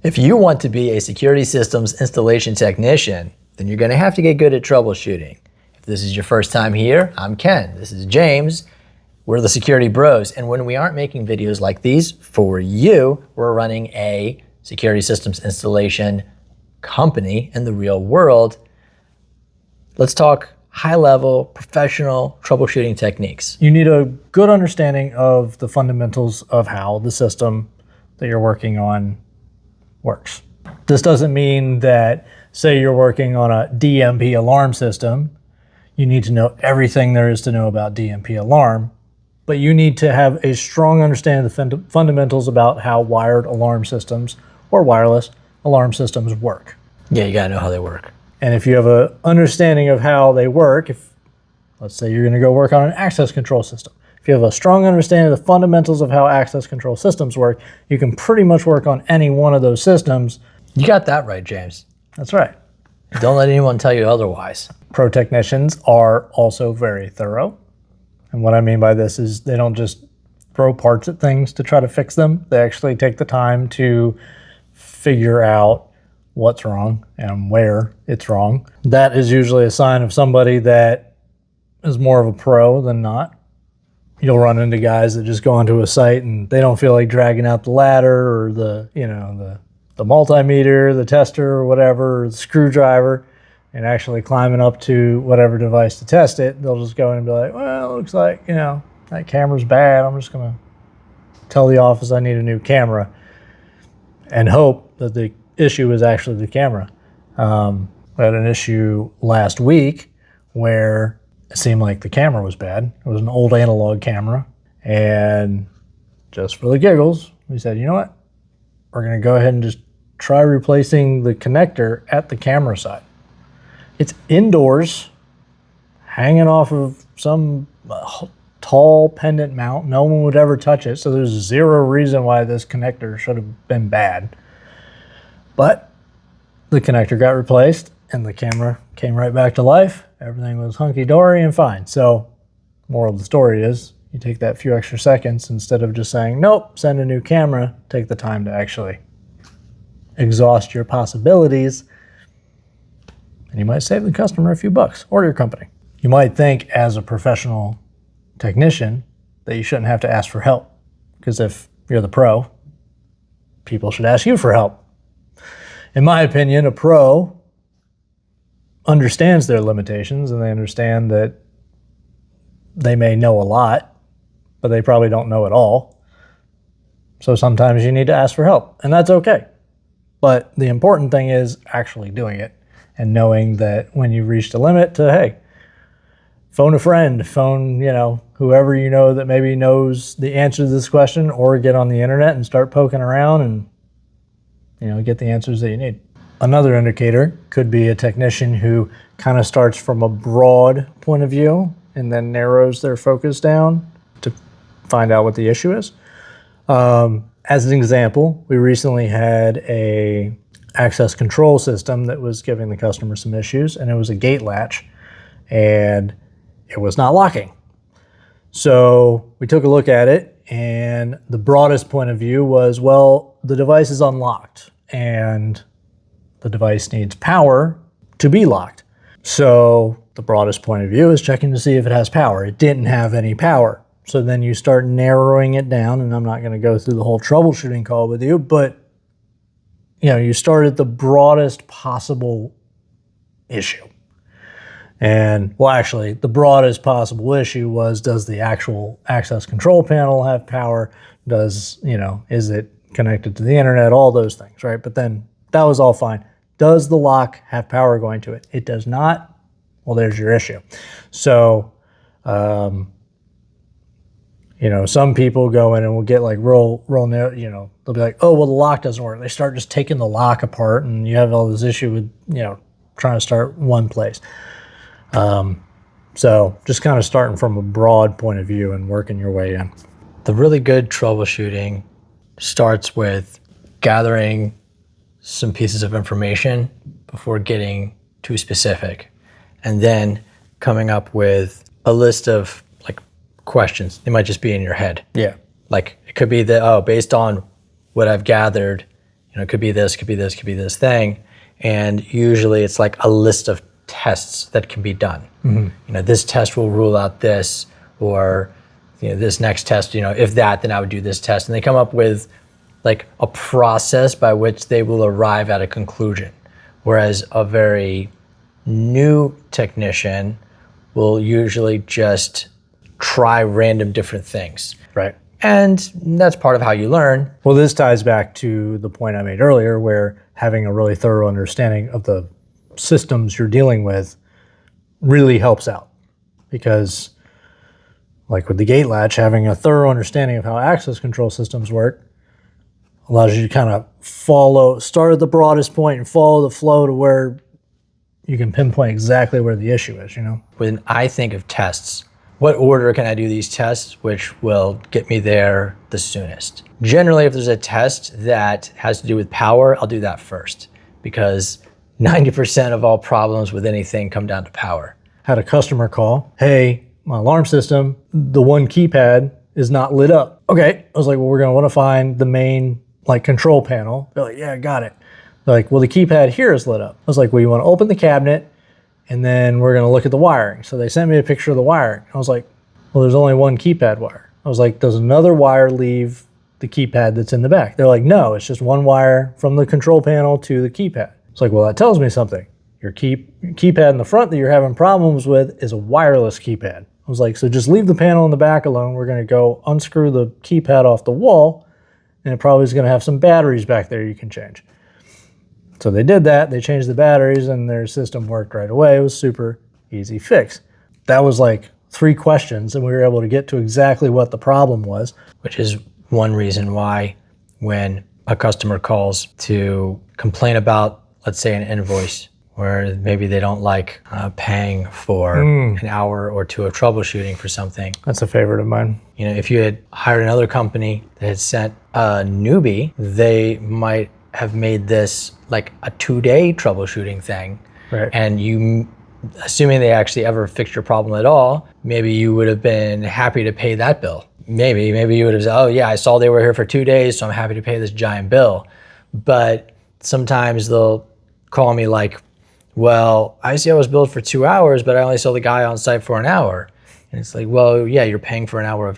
If you want to be a security systems installation technician, then you're going to have to get good at troubleshooting. If this is your first time here, I'm Ken. This is James. We're the Security Bros. And when we aren't making videos like these for you, we're running a security systems installation company in the real world. Let's talk high-level professional troubleshooting techniques. You need a good understanding of the fundamentals of how the system that you're working on works. This doesn't mean that, say you're working on a DMP alarm system, you need to know everything there is to know about DMP alarm, but you need to have a strong understanding of the fundamentals about how wired alarm systems or wireless alarm systems work. Yeah, you gotta know how they work. And if you have an understanding of how they work, if let's say you're gonna go work on an access control system, if you have a strong understanding of the fundamentals of how access control systems work, you can pretty much work on any one of those systems. You got that right, James. That's right. Don't let anyone tell you otherwise. Pro technicians are also very thorough. And what I mean by this is they don't just throw parts at things to try to fix them. They actually take the time to figure out what's wrong and where it's wrong. That is usually a sign of somebody that is more of a pro than not. You'll run into guys that just go onto a site and they don't feel like dragging out the ladder or the multimeter, the tester or whatever, or the screwdriver, and actually climbing up to whatever device to test it. They'll just go in and be like, well, it looks like, that camera's bad. I'm just gonna tell the office I need a new camera and hope that the issue is actually the camera. We had an issue last week where it seemed like the camera was bad. It was an old analog camera, and just for the giggles, we said, you know what? We're gonna go ahead and just try replacing the connector at the camera side. It's indoors, hanging off of some tall pendant mount. No one would ever touch it, so there's zero reason why this connector should have been bad. But the connector got replaced and the camera came right back to life. Everything was hunky-dory and fine. So moral of the story is you take that few extra seconds instead of just saying, nope, send a new camera, take the time to actually exhaust your possibilities, and you might save the customer a few bucks or your company. You might think as a professional technician that you shouldn't have to ask for help, because if you're the pro, people should ask you for help. In my opinion, a pro understands their limitations and they understand that they may know a lot, but they probably don't know it all. So sometimes you need to ask for help, and that's okay. But the important thing is actually doing it and knowing that when you've reached a limit to, hey, phone a friend, phone, whoever you know that maybe knows the answer to this question, or get on the internet and start poking around and get the answers that you need. Another indicator could be a technician who kind of starts from a broad point of view and then narrows their focus down to find out what the issue is. As an example, we recently had a access control system that was giving the customer some issues, and it was a gate latch and it was not locking. So we took a look at it, and the broadest point of view was, well, the device is unlocked and the device needs power to be locked. So the broadest point of view is checking to see if it has power. It didn't have any power. So then you start narrowing it down, and I'm not going to go through the whole troubleshooting call with you, but you start at the broadest possible issue. And well, actually, the broadest possible issue was, does the actual access control panel have power? Is it connected to the internet? All those things, right? But then that was all fine. Does the lock have power going to it? It does not. Well, there's your issue. So, some people go in and will get like real, they'll be like, oh, well, the lock doesn't work. They start just taking the lock apart, and you have all this issue with, trying to start one place. So just kind of starting from a broad point of view and working your way in. The really good troubleshooting starts with gathering some pieces of information before getting too specific, and then coming up with a list of questions. They might just be in your head. Yeah. Like it could be that, oh, based on what I've gathered, it could be this, could be this, could be this thing. And usually it's like a list of tests that can be done. This test will rule out this, or this next test, if that, then I would do this test. And they come up with like a process by which they will arrive at a conclusion. Whereas a very new technician will usually just try random different things. Right. And that's part of how you learn. Well, this ties back to the point I made earlier, where having a really thorough understanding of the systems you're dealing with really helps out. Because like with the gate latch, having a thorough understanding of how access control systems work allows you to kind of start at the broadest point and follow the flow to where you can pinpoint exactly where the issue is, When I think of tests, what order can I do these tests, which will get me there the soonest? Generally, if there's a test that has to do with power, I'll do that first, because 90% of all problems with anything come down to power. Had a customer call, hey, my alarm system, the one keypad is not lit up. Okay, I was like, well, we're gonna wanna find the main control panel. They're like, yeah, got it. They're like, well, the keypad here is lit up. I was like, well, you wanna open the cabinet, and then we're gonna look at the wiring. So they sent me a picture of the wiring. I was like, well, there's only one keypad wire. I was like, does another wire leave the keypad that's in the back? They're like, no, it's just one wire from the control panel to the keypad. It's like, well, that tells me something. Your keypad in the front that you're having problems with is a wireless keypad. I was like, so just leave the panel in the back alone. We're gonna go unscrew the keypad off the wall, and it probably is gonna have some batteries back there you can change. So they did that, they changed the batteries, and their system worked right away. It was super easy fix. That was like 3 questions, and we were able to get to exactly what the problem was. Which is one reason why when a customer calls to complain about, let's say, an invoice, where maybe they don't like paying for an hour or 2 of troubleshooting for something. That's a favorite of mine. If you had hired another company that had sent a newbie, they might have made this like a 2-day troubleshooting thing. Right. And you, assuming they actually ever fixed your problem at all, maybe you would have been happy to pay that bill. Maybe you would have said, oh yeah, I saw they were here for 2 days, so I'm happy to pay this giant bill. But sometimes they'll call me like, well, I see I was billed for 2 hours, but I only saw the guy on site for an hour. And it's like, well, yeah, you're paying for an hour of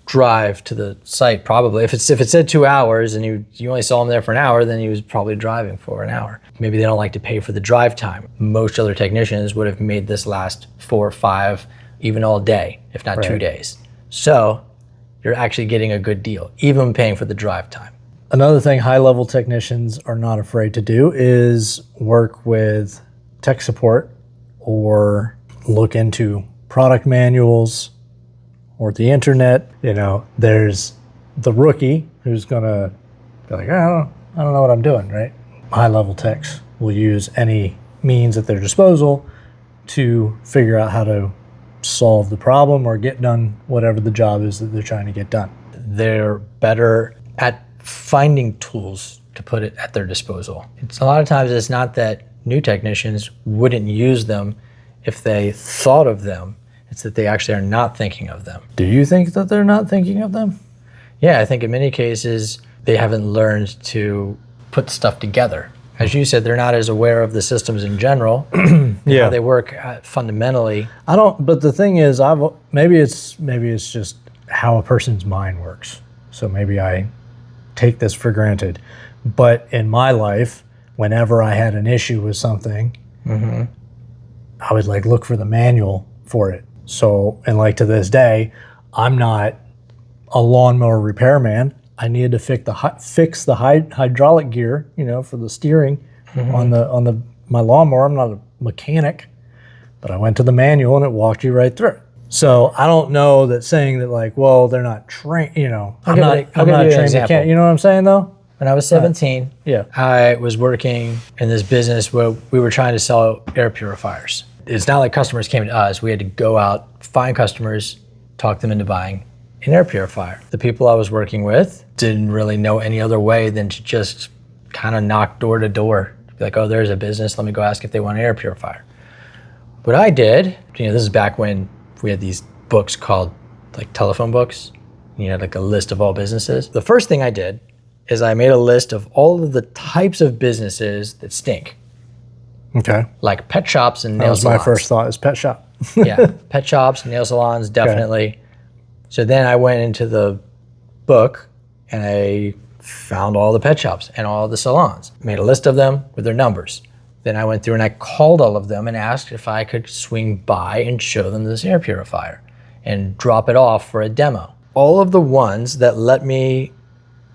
drive to the site probably. If it said 2 hours and you only saw him there for an hour, then he was probably driving for an hour. Maybe they don't like to pay for the drive time. Most other technicians would have made this last 4 or 5, even all day, if not 2 days. So you're actually getting a good deal, even paying for the drive time. Another thing high-level technicians are not afraid to do is work with tech support or look into product manuals or the internet. There's the rookie who's gonna be like, I don't know what I'm doing, right? High-level techs will use any means at their disposal to figure out how to solve the problem or get done whatever the job is that they're trying to get done. They're better at finding tools to put it at their disposal. A lot of times it's not that new technicians wouldn't use them if they thought of them. It's that they actually are not thinking of them. Do you think that they're not thinking of them? Yeah, I think in many cases they haven't learned to put stuff together. As you said, they're not as aware of the systems in general. Yeah, how they work fundamentally. But the thing is, maybe it's just how a person's mind works. So maybe I take this for granted. But in my life, whenever I had an issue with something, I would look for the manual for it. So, and to this day, I'm not a lawnmower repairman. I needed to fix the hydraulic gear, for the steering on my lawnmower. I'm not a mechanic, but I went to the manual and it walked you right through. So I don't know that saying that well, they're not trained, I'm not trained mechanic. You know what I'm saying though? When I was 17, I was working in this business where we were trying to sell air purifiers. It's not like customers came to us. We had to go out, find customers, talk them into buying an air purifier. The people I was working with didn't really know any other way than to just kind of knock door to door. Be like, oh, there's a business. Let me go ask if they want an air purifier. What I did, this is back when we had these books called telephone books. You had a list of all businesses. The first thing I did is I made a list of all of the types of businesses that stink. Okay. Like pet shops and nail That was salons. my first thought, is pet shop. Yeah, pet shops, nail salons, definitely. Okay. So then I went into the book and I found all the pet shops and all the salons, made a list of them with their numbers. Then I went through and I called all of them and asked if I could swing by and show them this air purifier and drop it off for a demo. All of the ones that let me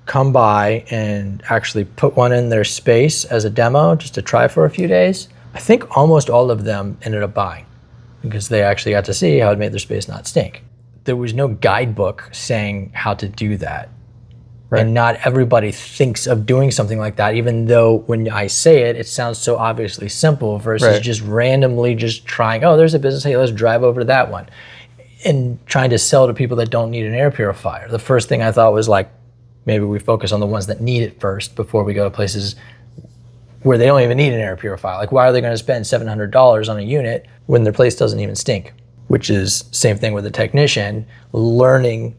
come by and actually put one in their space as a demo just to try for a few days, I think almost all of them ended up buying because they actually got to see how it made their space not stink. There was no guidebook saying how to do that. Right. And not everybody thinks of doing something like that, even though when I say it, it sounds so obviously simple versus just randomly just trying, oh, there's a business, hey, let's drive over to that one. And trying to sell to people that don't need an air purifier. The first thing I thought was like, maybe we focus on the ones that need it first before we go to places where they don't even need an air purifier. Like, why are they going to spend $700 on a unit when their place doesn't even stink? Which is same thing with a technician, learning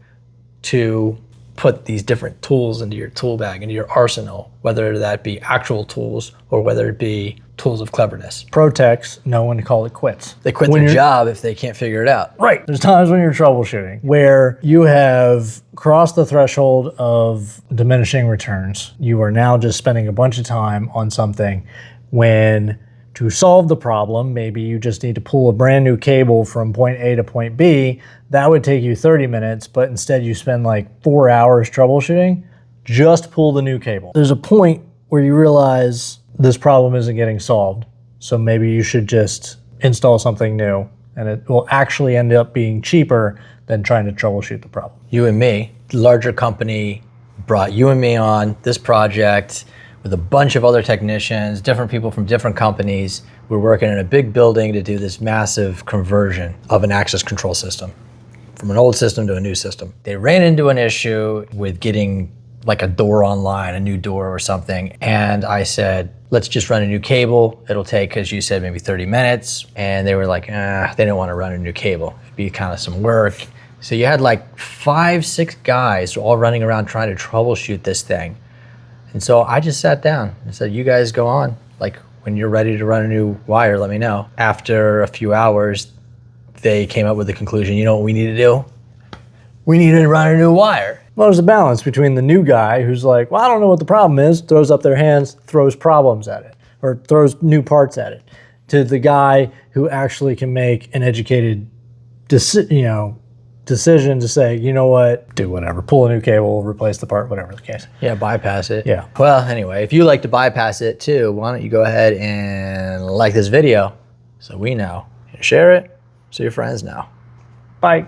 to put these different tools into your tool bag, into your arsenal, whether that be actual tools or whether it be tools of cleverness. Pro techs know when to call it quits. They quit their job if they can't figure it out. Right. There's times when you're troubleshooting where you have crossed the threshold of diminishing returns. You are now just spending a bunch of time on something when to solve the problem, maybe you just need to pull a brand new cable from point A to point B. That would take you 30 minutes, but instead you spend like 4 hours troubleshooting. Just pull the new cable. There's a point where you realize this problem isn't getting solved. So maybe you should just install something new and it will actually end up being cheaper than trying to troubleshoot the problem. You and me, the larger company brought you and me on this project with a bunch of other technicians, different people from different companies. We're working in a big building to do this massive conversion of an access control system from an old system to a new system. They ran into an issue with getting like a door online, a new door or something. And I said, let's just run a new cable. It'll take, as you said, maybe 30 minutes. And they were like, they didn't want to run a new cable. It'd be kind of some work. So you had like 5, 6 guys all running around trying to troubleshoot this thing. And so I just sat down and said, you guys go on. Like, when you're ready to run a new wire, let me know. After a few hours, they came up with the conclusion, you know what we need to do? We need to run a new wire. Well, there's a balance between the new guy who's like, well, I don't know what the problem is, throws up their hands, throws problems at it, or throws new parts at it, to the guy who actually can make an educated decision to say, you know what, do whatever, pull a new cable, replace the part, whatever the case. Yeah, bypass it. Yeah. Well, anyway, if you like to bypass it too, why don't you go ahead and like this video so we know, and share it so your friends know. Bye.